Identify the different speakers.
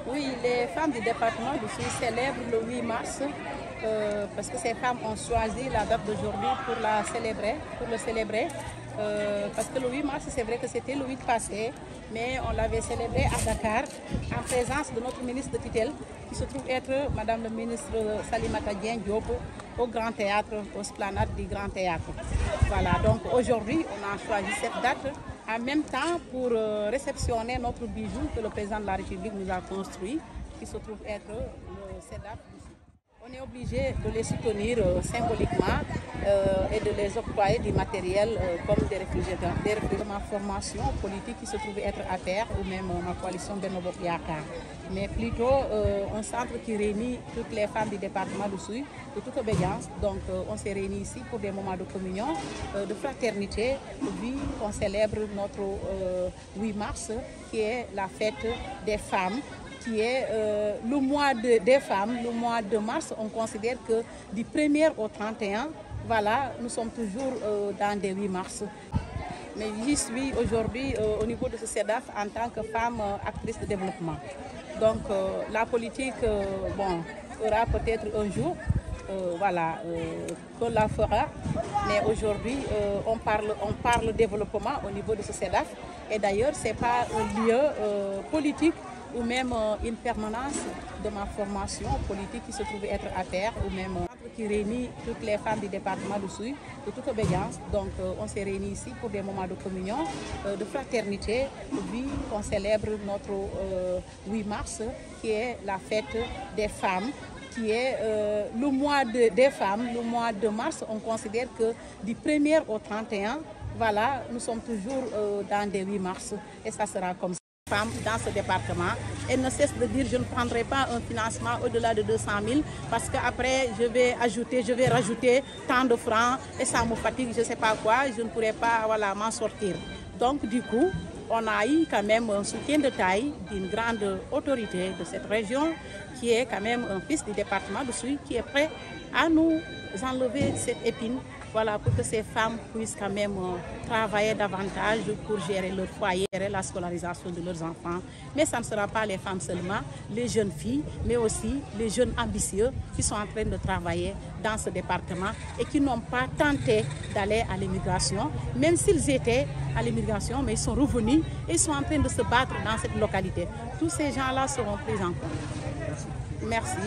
Speaker 1: Oui, les femmes du département de Souy célèbrent le 8 mars parce que ces femmes ont choisi la date d'aujourd'hui pour le célébrer. Parce que le 8 mars, c'est vrai que c'était le 8 passé, mais on l'avait célébré à Dakar en présence de notre ministre de tutelle, qui se trouve être Madame le ministre Salimata Dieng Diop, au Grand Théâtre, au Esplanade du Grand Théâtre. Voilà, donc aujourd'hui, on a choisi cette date en même temps pour réceptionner notre bijou que le président de la République nous a construit, qui se trouve être le CEDAF. On est obligé de les soutenir symboliquement et de les octroyer du matériel comme des réfrigérateurs. Ma formation politique qui se trouve être à terre ou même ma coalition Benno Bokk Yaakaar. Mais plutôt un centre qui réunit toutes les femmes du département de Souy, de toute obédience. Donc on s'est réunis ici pour des moments de communion, de fraternité, vu qu'on célèbre notre 8 mars qui est la fête des femmes, qui est le mois des femmes, le mois de mars. On considère que du 1er au 31, voilà, nous sommes toujours dans des 8 mars. Mais j'y suis aujourd'hui au niveau de ce CEDAF en tant que femme actrice de développement. Donc la politique, aura peut-être un jour, qu'on la fera. Mais aujourd'hui, on parle développement au niveau de ce CEDAF. Et d'ailleurs, ce n'est pas un lieu politique ou même une permanence de ma formation politique qui se trouve être à terre, ou même qui réunit toutes les femmes du département de Souy, de toute obédience. Donc on s'est réunis ici pour des moments de communion, de fraternité, vu qu'on célèbre notre 8 mars, qui est la fête des femmes, qui est le mois des femmes, le mois de mars. On considère que du 1er au 31, voilà, nous sommes toujours dans des 8 mars, et ça sera comme ça. Femmes dans ce département, elles ne cessent de dire je ne prendrai pas un financement au-delà de 200 000 parce qu'après je vais rajouter tant de francs et ça me fatigue, je ne sais pas quoi, je ne pourrai pas m'en sortir. Donc du coup, on a eu quand même un soutien de taille d'une grande autorité de cette région qui est quand même un fils du département de Souy, qui est prêt à nous enlever cette épine. Voilà, pour que ces femmes puissent quand même travailler davantage pour gérer leur foyer, gérer la scolarisation de leurs enfants. Mais ça ne sera pas les femmes seulement, les jeunes filles, mais aussi les jeunes ambitieux qui sont en train de travailler dans ce département et qui n'ont pas tenté d'aller à l'immigration, même s'ils étaient à l'immigration, mais ils sont revenus et ils sont en train de se battre dans cette localité. Tous ces gens-là seront pris en compte. Merci.